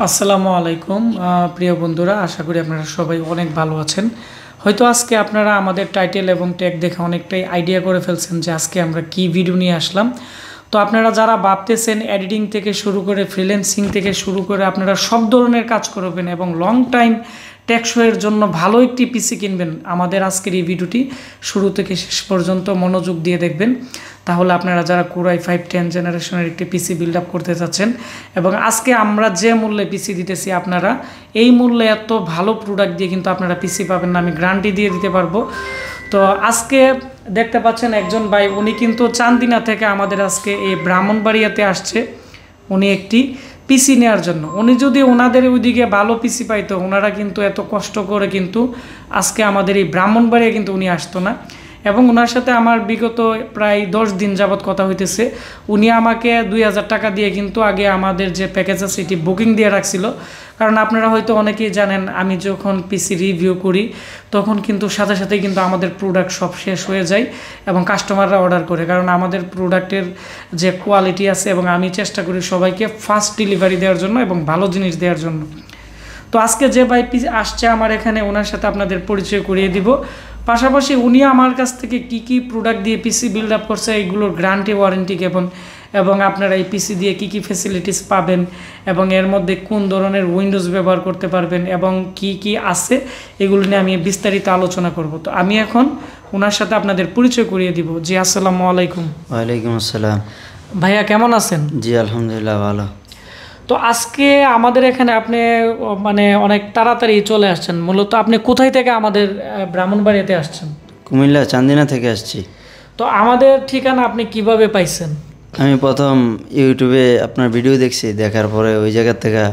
আসসালামু আলাইকুম প্রিয় বন্ধুরা, আশা করি আপনারা সবাই অনেক ভালো আছেন। হয়তো আজকে আপনারা আমাদের টাইটেল এবং ট্যাগ দেখে অনেকটাই আইডিয়া করে ফেলছেন যে আজকে আমরা কি ভিডিও নিয়ে আসলাম। তো আপনারা যারা ভাবতেছেন এডিটিং থেকে শুরু করে ফ্রিল্যান্সিং থেকে শুরু করে আপনারা সব ধরনের কাজ করবেন এবং লং টাইম টেকসইয়ের জন্য ভালো একটি পিসি কিনবেন, আমাদের আজকের এই ভিডিওটি শুরু থেকে শেষ পর্যন্ত মনোযোগ দিয়ে দেখবেন। তাহলে আপনারা যারা কোরাই 5 10 জেনারেশনের একটি পিসি বিল্ড আপ করতে চাচ্ছেন এবং আজকে আমরা যে মূল্যে পিসি দিতেছি, আপনারা এই মূল্যে এত ভালো প্রোডাক্ট দিয়ে কিন্তু আপনারা পিসি পাবেন না, আমি গ্যারান্টি দিয়ে দিতে পারবো। তো আজকে দেখতে পাচ্ছেন একজন ভাই, উনি কিন্তু চান্দিনা থেকে আমাদের আজকে এই ব্রাহ্মণবাড়িয়াতে আসছে উনি একটি পিসি নেওয়ার জন্য। উনি যদি ওনাদের ওইদিকে ভালো পিসি পাইতো, ওনারা কিন্তু এত কষ্ট করে কিন্তু আজকে আমাদের এই ব্রাহ্মণবাড়িয়া কিন্তু উনি আসতো না। এবং ওনার সাথে আমার বিগত প্রায় 10 দিন যাবৎ কথা হইতেছে। উনি আমাকে 2000 টাকা দিয়ে কিন্তু আগে আমাদের যে প্যাকেজ আছে এটি বুকিং দিয়ে রাখছিল। কারণ আপনারা হয়তো অনেকেই জানেন, আমি যখন পিসি রিভিউ করি তখন কিন্তু সাথে সাথেই কিন্তু আমাদের প্রোডাক্ট সব শেষ হয়ে যায় এবং কাস্টমাররা অর্ডার করে, কারণ আমাদের প্রোডাক্টের যে কোয়ালিটি আছে এবং আমি চেষ্টা করি সবাইকে ফাস্ট ডেলিভারি দেওয়ার জন্য এবং ভালো জিনিস দেওয়ার জন্য। তো আজকে যে ভাই আসছে আমার এখানে, ওনার সাথে আপনাদের পরিচয় করিয়ে দিব। পাশাপাশি উনি আমার কাছ থেকে কি কি প্রোডাক্ট দিয়ে পিসি বিল্ড আপ করছে, এইগুলোর গ্যারান্টি ওয়ারেন্টি কেমন, এবং আপনারা এই পিসি দিয়ে কি কি ফ্যাসিলিটিস পাবেন এবং এর মধ্যে কোন ধরনের উইন্ডোজ ব্যবহার করতে পারবেন এবং কি কি আছে, এগুলো নিয়ে আমি বিস্তারিত আলোচনা করব। তো আমি এখন ওনার সাথে আপনাদের পরিচয় করিয়ে দিব। জি আসসালামু আলাইকুম। ওয়ালাইকুম আসসালাম। ভাইয়া কেমন আছেন? জি আলহামদুলিল্লাহ ভালো। তো আজকে আমাদের এখানে আপনি মানে অনেক তাড়াতাড়ি চলে আসছেন। মূলত আপনি কোথায় থেকে আমাদের ব্রাহ্মণবাড়িয়াতে আসছেন? কুমিল্লা চান্দিনা থেকে আসছি। তো আমাদের ঠিকানা আপনি কিভাবে পাইছেন? আমি প্রথম ইউটিউবে আপনার ভিডিও দেখছি, দেখার পরে ওই জায়গার থেকে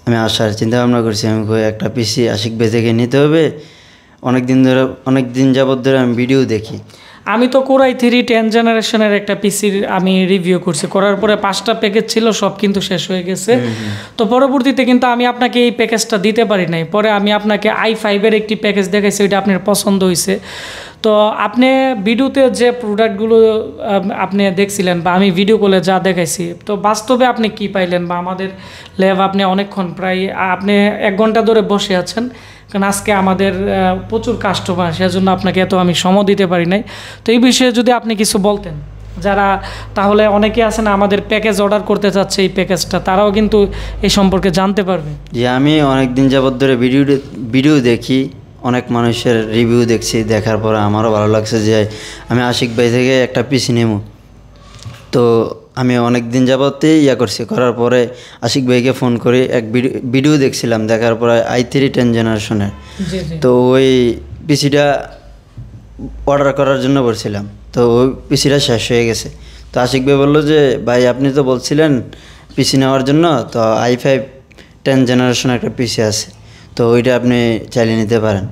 আমি আসার চিন্তা ভাবনা করছি। আমি একটা পিসি আশিক ভাই থেকে নিতে হবে। অনেক দিন যাবত ধরে আমি ভিডিও দেখি। আমি তো কোরাই 3 10 জেনারেশনের একটা পিসির আমি রিভিউ করছি, করার পরে 5টা প্যাকেজ ছিল, সব কিন্তু শেষ হয়ে গেছে। তো পরবর্তীতে কিন্তু আমি আপনাকে এই প্যাকেজটা দিতে পারি নাই, পরে আমি আপনাকে i5-এর একটি প্যাকেজ দেখাইছি, ওইটা আপনার পছন্দ হয়েছে। তো আপনি ভিডিওতে যে প্রোডাক্টগুলো আপনি দেখছিলেন বা আমি ভিডিও কলে যা দেখাইছি, তো বাস্তবে আপনি কি পাইলেন বা আমাদের ল্যাব আপনি অনেকক্ষণ প্রায় আপনি 1 ঘন্টা ধরে বসে আছেন, কারণ আজকে আমাদের প্রচুর কাস্টমার, সেজন্য আপনাকে এত আমি সময় দিতে পারি নাই। তো এই বিষয়ে যদি আপনি কিছু বলতেন, যারা তাহলে অনেকে আছেন আমাদের প্যাকেজ অর্ডার করতে চাচ্ছে এই প্যাকেজটা, তারাও কিন্তু এই সম্পর্কে জানতে পারবে। যে আমি অনেক দিন যাবত ধরে ভিডিও দেখি, অনেক মানুষের রিভিউ দেখছি, দেখার পরে আমারও ভালো লাগছে যে আমি আশিক ভাই থেকে একটা পিসি নেব। তো আমি অনেক দিন যাবতেই করছি, করার পরে আশিক ভাইকে ফোন করি, এক ভিডিও দেখছিলাম, দেখার পরে i3 10 জেনারেশনের। তো ওই পিসিটা অর্ডার করার জন্য বলছিলাম, তো ওই পিসিটা শেষ হয়ে গেছে। তো আশিক ভাই বললো যে ভাই আপনি তো বলছিলেন পিসি নেওয়ার জন্য, তো i5 10 জেনারেশন একটা পিসি আছে, তো ওইটা আপনি চালিয়ে নিতে পারেন।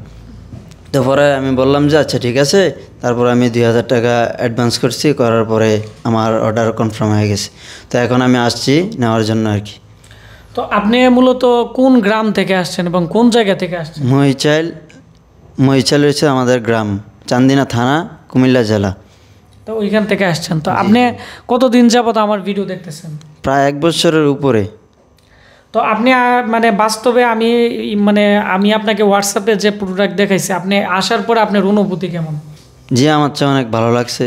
তো পরে আমি বললাম যে আচ্ছা ঠিক আছে। তারপর আমি 2000 টাকা অ্যাডভান্স করছি, করার পরে আমার অর্ডার কনফার্ম হয়ে গেছে। তো এখন আমি আসছি নেওয়ার জন্য আর কি। তো আপনি মূলত কোন গ্রাম থেকে আসছেন এবং কোন জায়গা থেকে আসছেন? মহিচাল হচ্ছে আমাদের গ্রাম, চান্দিনা থানা, কুমিল্লা জেলা। তো ওইখান থেকে আসছেন। তো আপনি কতদিন যাবত আমার ভিডিও দেখতেছেন? প্রায় 1 বছরের উপরে। তো আপনি মানে বাস্তবে আমি আপনাকে হোয়াটসঅ্যাপে যে প্রোডাক্ট দেখাইছি, আপনি আসার পরে আপনার অনুভূতি কেমন? জি আমার চেয়ে অনেক ভালো লাগছে,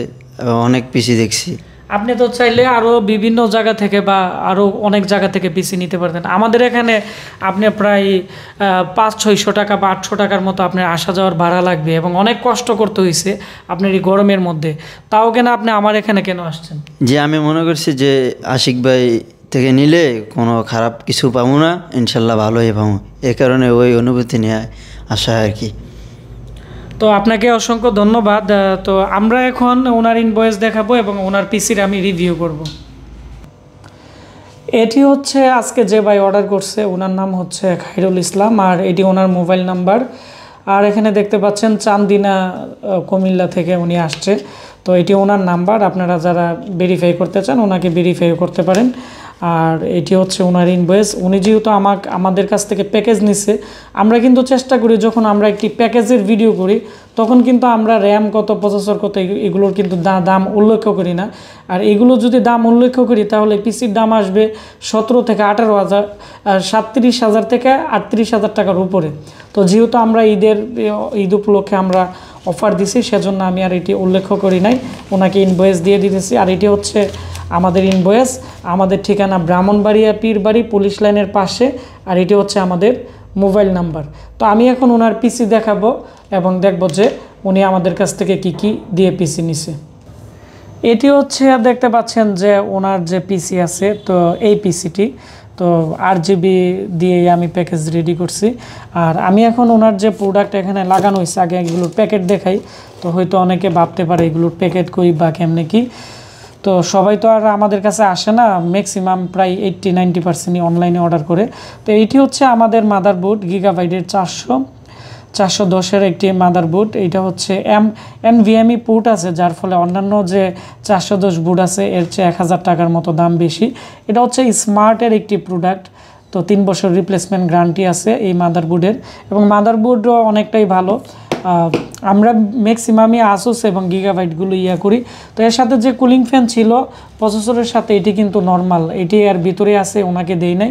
অনেক পিসি দেখছি। আপনি তো চাইলে আরও বিভিন্ন জায়গা থেকে বা আরও অনেক জায়গা থেকে পিসি নিতে পারতেন। আমাদের এখানে আপনি প্রায় 500-600 টাকা বা 800 টাকার মতো আপনার আসা যাওয়ার ভাড়া লাগবে এবং অনেক কষ্ট করতে হয়েছে আপনার এই গরমের মধ্যে। তাও কেন আপনি আমার এখানে কেন আসছেন? যে আমি মনে করছি যে আশিক ভাই থেকে নিলে কোনো খারাপ কিছু পাবো না, ইনশাল্লাহ ভালোই পাবো, এই কারণে ওই অনুভূতি নিয়ে আসা আর কি। তো আপনাকে অসংখ্য ধন্যবাদ। তো আমরা এখন ওনার ইনভয়েস দেখাবো এবং ওনার পিসির আমি রিভিউ করব। এটি হচ্ছে আজকে যে ভাই অর্ডার করছে, ওনার নাম হচ্ছে খাইরুল ইসলাম, আর এটি ওনার মোবাইল নাম্বার। আর এখানে দেখতে পাচ্ছেন চান্দিনা কুমিল্লা থেকে উনি আসছে। তো এটি ওনার নাম্বার, আপনারা যারা ভেরিফাই করতে চান ওনাকে ভেরিফাই করতে পারেন। আর এটি হচ্ছে ওনার ইনভয়েস। উনি যেহেতু আমাদের কাছ থেকে প্যাকেজ নিছে, আমরা কিন্তু চেষ্টা করি যখন আমরা একটি প্যাকেজের ভিডিও করি তখন কিন্তু আমরা র্যাম কত, প্রসেসর কত, এগুলোর কিন্তু দাম উল্লেখ করি না। আর এগুলো যদি দাম উল্লেখ করি তাহলে পিসির দাম আসবে 17 থেকে 18,000, 37,000 থেকে 38,000 টাকার উপরে। তো যেহেতু আমরা ঈদ উপলক্ষে আমরা অফার দিছি, সেজন্য আমি আর এটি উল্লেখ করি নাই, ওনাকে ইনভয়েস দিয়ে দিতেছি। আর এটি হচ্ছে আমাদের ইনভয়েস, আমাদের ঠিকানা ব্রাহ্মণবাড়িয়া পীরবাড়ি পুলিশ লাইনের পাশে, আর এটি হচ্ছে আমাদের মোবাইল নাম্বার। তো আমি এখন ওনার পিসি দেখাবো এবং দেখব যে উনি আমাদের কাছ থেকে কি দিয়ে পিসি নিছে। এটি হচ্ছে দেখতে পাচ্ছেন যে ওনার যে পিসি আছে, তো এই পিসিটি তো 8GB দিয়ে আমি প্যাকেজ রেডি করছি। আর আমি এখন ওনার যে প্রোডাক্ট এখানে লাগানো হয়েছে, আগে এগুলোর প্যাকেট দেখাই, তো হয়তো অনেকে ভাবতে পারে এগুলোর প্যাকেট কই বা কেমনে কি। তো সবাই তো আর আমাদের কাছে আসে না, ম্যাক্সিমাম প্রায় 80-90%ই অনলাইনে অর্ডার করে। তো এইটি হচ্ছে আমাদের মাদারবোর্ড, গিগাবাইটের 410-এর একটি মাদারবোর্ড। এইটা হচ্ছে NVMe পোর্ট আছে, যার ফলে অন্যান্য যে 410 বোর্ড আছে এর চেয়ে 1000 টাকার মতো দাম বেশি। এটা হচ্ছে স্মার্টের একটি প্রোডাক্ট, তো 3 বছর রিপ্লেসমেন্ট গ্যারান্টি আছে এই মাদারবোর্ডের, এবং মাদারবোর্ডও অনেকটাই ভালো। আমরা ম্যাক্সিমামই আসুস এবং গিগাবাইটগুলো করি। তো এর সাথে যে কুলিং ফ্যান ছিল প্রসেসরের সাথে, এটি কিন্তু নর্মাল, এটি এর ভিতরে আছে, ওনাকে দেই নাই,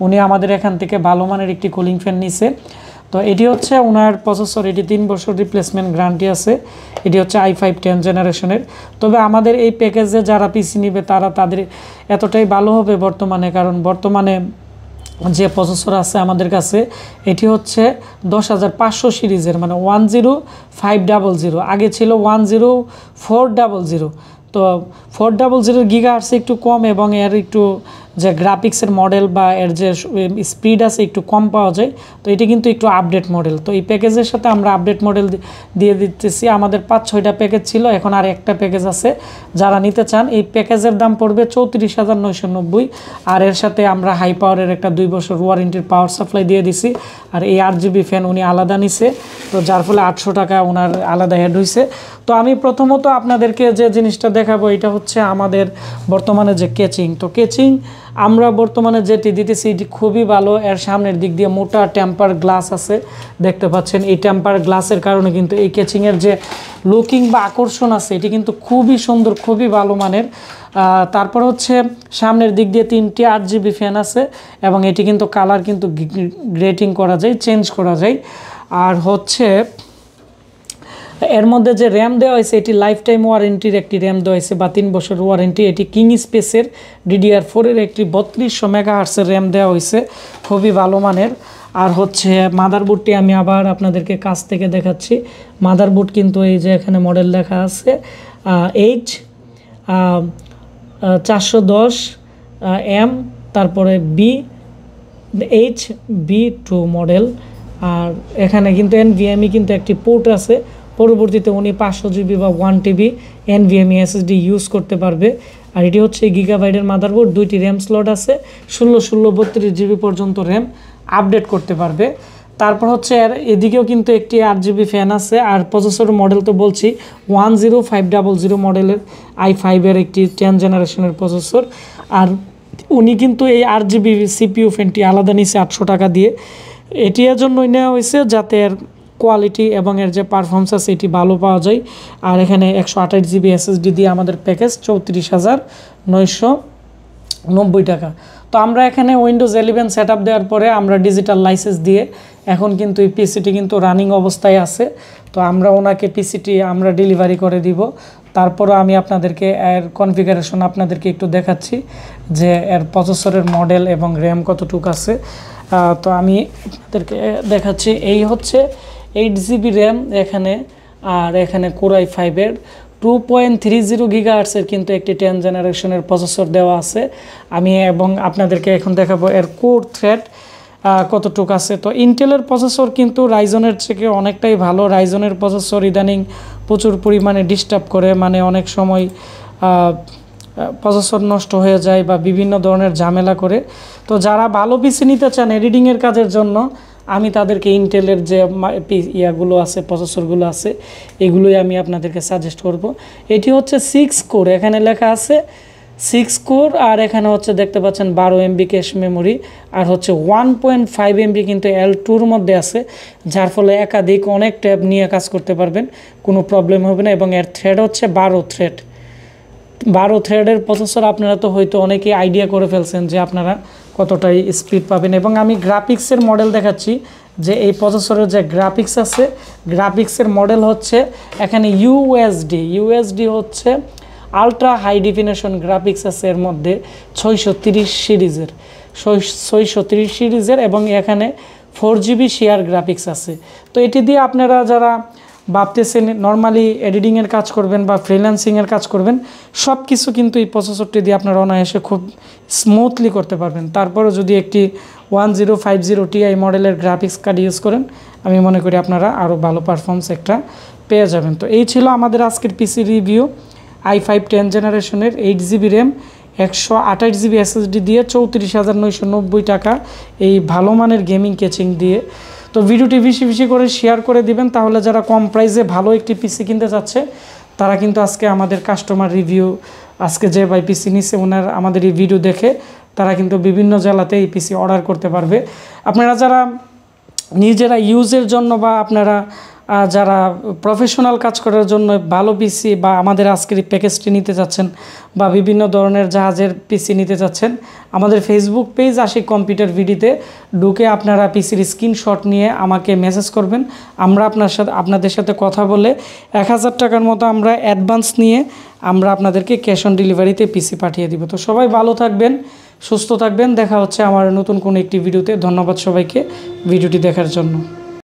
উনি আমাদের এখান থেকে ভালো মানের একটি কুলিং ফ্যান নিছে। তো এটি হচ্ছে ওনার প্রসেসর, এটি 3 বছর রিপ্লেসমেন্ট গ্যারান্টি আছে। এটি হচ্ছে i5 10 জেনারেশনের। তবে আমাদের এই প্যাকেজে যারা পিসি নিবে তাদের এতটাই ভালো হবে বর্তমানে, কারণ বর্তমানে যে প্রসেসর আছে আমাদের কাছে, এটি হচ্ছে 10500 সিরিজের, মানে 10500, আগে ছিল 10400। তো 400 গিগাহার্টস একটু কম, এবং এর একটু যে গ্রাফিক্সের মডেল বা এর যে স্পিড আছে একটু কম পাওয়া যায়। তো এটি কিন্তু একটু আপডেট মডেল, তো এই প্যাকেজের সাথে আমরা আপডেট মডেল দিয়ে দিতেছি। আমাদের 5-6টা প্যাকেজ ছিল, এখন আর একটা প্যাকেজ আছে। যারা নিতে চান এই প্যাকেজের দাম পড়বে 34,990। আর এর সাথে আমরা হাই পাওয়ারের একটা 2 বছর ওয়ারেন্টির পাওয়ার সাপ্লাই দিয়ে দিছি। আর এই 8GB ফ্যান উনি আলাদা নিছে, তো যার ফলে 800 টাকা ওনার আলাদা হেড হয়েছে। তো আমি প্রথমত আপনাদেরকে যে জিনিসটা দেখাবো, এটা হচ্ছে আমাদের বর্তমানে যে কেচিং। তো কেচিং আমরা বর্তমানে যেটি দিতেছি এটি খুবই ভালো। এর সামনের দিক দিয়ে মোটা টেম্পার গ্লাস আছে, দেখতে পাচ্ছেন। এই টেম্পার গ্লাসের কারণে কিন্তু এই কেচিংয়ের যে লুকিং বা আকর্ষণ আছে, এটি কিন্তু খুবই সুন্দর, খুবই ভালো মানের। তারপর হচ্ছে সামনের দিক দিয়ে 3টি 8GB ফ্যান আছে, এবং এটি কিন্তু কালার কিন্তু গ্রেটিং করা যায়, চেঞ্জ করা যায়। আর হচ্ছে এর মধ্যে যে র্যাম দেওয়া হয়েছে, এটি লাইফ টাইম ওয়ারেন্টির একটি র্যাম দেওয়া হয়েছে, বা 3 বছর ওয়ারেন্টি। এটি কিং স্পেসের DDR4-এর একটি 3200 মেগাহার্টসের র্যাম দেওয়া হয়েছে, খুবই ভালো মানের। আর হচ্ছে মাদারবোর্ডটি আমি আবার আপনাদেরকে কাছ থেকে দেখাচ্ছি। মাদারবোর্ড কিন্তু এই যে এখানে মডেল লেখা আছে H410M, তারপরে HB2 মডেল। আর এখানে কিন্তু NVMe কিন্তু একটি পোর্ট আছে, পরবর্তীতে উনি 500GB বা 1TB NVMe SSD ইউজ করতে পারবে। আর এটি হচ্ছে গিগাবাইটের মাদারবোর্ড, 2টি র্যাম স্লট আছে, 16 32GB পর্যন্ত র্যাম আপডেট করতে পারবে। তারপর হচ্ছে এদিকেও কিন্তু একটি 8GB ফ্যান আছে। আর প্রসেসর মডেল তো বলছি 10500 মডেলের i5-এর একটি 10 জেনারেশনের প্রসেসর। আর উনি কিন্তু এই 8GB CPU ফ্যানটি আলাদা নিছে 800 টাকা দিয়ে। এটি এর জন্যই নেওয়া হয়েছে যাতে এর কোয়ালিটি এবং এর যে পারফরমেন্স আছে এটি ভালো পাওয়া যায়। আর এখানে 128GB SSD দিয়ে আমাদের প্যাকেজ 34,990 টাকা। তো আমরা এখানে উইন্ডোজ 11 সেট আপ দেওয়ার পরে আমরা ডিজিটাল লাইসেন্স দিয়ে এখন কিন্তু এই পিসিটি কিন্তু রানিং অবস্থায় আছে। তো আমরা ওনাকে পিসিটি আমরা ডেলিভারি করে দিব। তারপরও আমি আপনাদেরকে এর কনফিগারেশন আপনাদেরকে একটু দেখাচ্ছি যে এর প্রসেসরের মডেল এবং র্যাম কতটুকু আছে। তো আমি আপনাদেরকে দেখাচ্ছি। এই হচ্ছে 8GB র্যাম এখানে, আর এখানে Core i5-এর 2.30 GHz-এর কিন্তু একটি 10 জেনারেশনের প্রসেসর দেওয়া আছে। আমি এবং আপনাদেরকে এখন দেখাবো এর কোর থ্রেড কতটুকু আছে। তো ইন্টেলের প্রসেসর কিন্তু রাইজনের থেকে অনেকটাই ভালো। রাইজনের প্রসেসর ইদানিং প্রচুর পরিমাণে ডিস্টার্ব করে, মানে অনেক সময় প্রসেসর নষ্ট হয়ে যায় বা বিভিন্ন ধরনের ঝামেলা করে। তো যারা ভালো পিসি নিতে চান এডিটিংয়ের কাজের জন্য, আমি তাদেরকে ইন্টেলের যে ইয়াগুলো আছে, প্রসেসরগুলো আছে, এগুলোই আমি আপনাদেরকে সাজেস্ট করব। এটি হচ্ছে 6 কোর, এখানে লেখা আছে 6 কোর, আর এখানে হচ্ছে দেখতে পাচ্ছেন 12 MB ক্যাশ মেমোরি, আর হচ্ছে 1.5 MB কিন্তু L2-র মধ্যে আছে, যার ফলে একাধিক অনেক ট্যাব নিয়ে কাজ করতে পারবেন, কোনো প্রবলেম হবে না। এবং এর থ্রেড হচ্ছে 12 থ্রেডের প্রসেসর। আপনারা তো হয়তো অনেকেই আইডিয়া করে ফেলছেন যে আপনারা কতটাই স্পিড পাবেন। এবং আমি গ্রাফিক্সের মডেল দেখাচ্ছি যে এই প্রসেসরের যে গ্রাফিক্স আছে, গ্রাফিক্সের মডেল হচ্ছে এখানে ইউএসডি হচ্ছে আলট্রা হাই ডেফিনেশন গ্রাফিক্স আছে এর মধ্যে 630 সিরিজের, এবং এখানে 4GB শেয়ার গ্রাফিক্স আছে। তো এটি দিয়ে আপনারা যারা ভাবতেছেন নর্মালি এডিটিংয়ের কাজ করবেন বা ফ্রিল্যান্সিংয়ের কাজ করবেন, সব কিছু কিন্তু এই প্রসেসরটি দিয়ে আপনারা অনায়াসে খুব স্মুথলি করতে পারবেন। তারপরে যদি একটি 1050 Ti মডেলের গ্রাফিক্স কার্ড ইউজ করেন, আমি মনে করি আপনারা আরও ভালো পারফরমেন্স একটা পেয়ে যাবেন। তো এই ছিল আমাদের আজকের পিসি রিভিউ। i5 10 জেনারেশনের 8GB র্যাম 128GB SSD দিয়ে 34,990 টাকা এই ভালো মানের গেমিং কেচিং দিয়ে। তো ভিডিওটি বেশি করে শেয়ার করে দিবেন, তাহলে যারা কম প্রাইসে ভালো একটি পিসি কিনতে চাচ্ছে তারা কিন্তু আজকে আমাদের কাস্টমার রিভিউ, আজকে যে ভাই পিসি নিচ্ছে ওনার আমাদের এই ভিডিও দেখে তারা কিন্তু বিভিন্ন জেলাতে এই পিসি অর্ডার করতে পারবে। আপনারা যারা নিজেরা ইউজের জন্য বা আপনারা যারা প্রফেশনাল কাজ করার জন্য ভালো পিসি বা আমাদের আজকের এই প্যাকেজটি নিতে চাচ্ছেন বা বিভিন্ন ধরনের জাহাজের পিসি নিতে চাচ্ছেন, আমাদের ফেসবুক পেজ আশিক কম্পিউটার ভিডিওতে ঢুকে আপনারা পিসির স্ক্রিনশট নিয়ে আমাকে মেসেজ করবেন। আমরা আপনাদের সাথে কথা বলে 1000 টাকার মতো আমরা অ্যাডভান্স নিয়ে আমরা আপনাদেরকে ক্যাশ অন ডেলিভারিতে পিসি পাঠিয়ে দিব। তো সবাই ভালো থাকবেন, সুস্থ থাকবেন। দেখা হচ্ছে আমার নতুন কোনো একটি ভিডিওতে। ধন্যবাদ সবাইকে ভিডিওটি দেখার জন্য।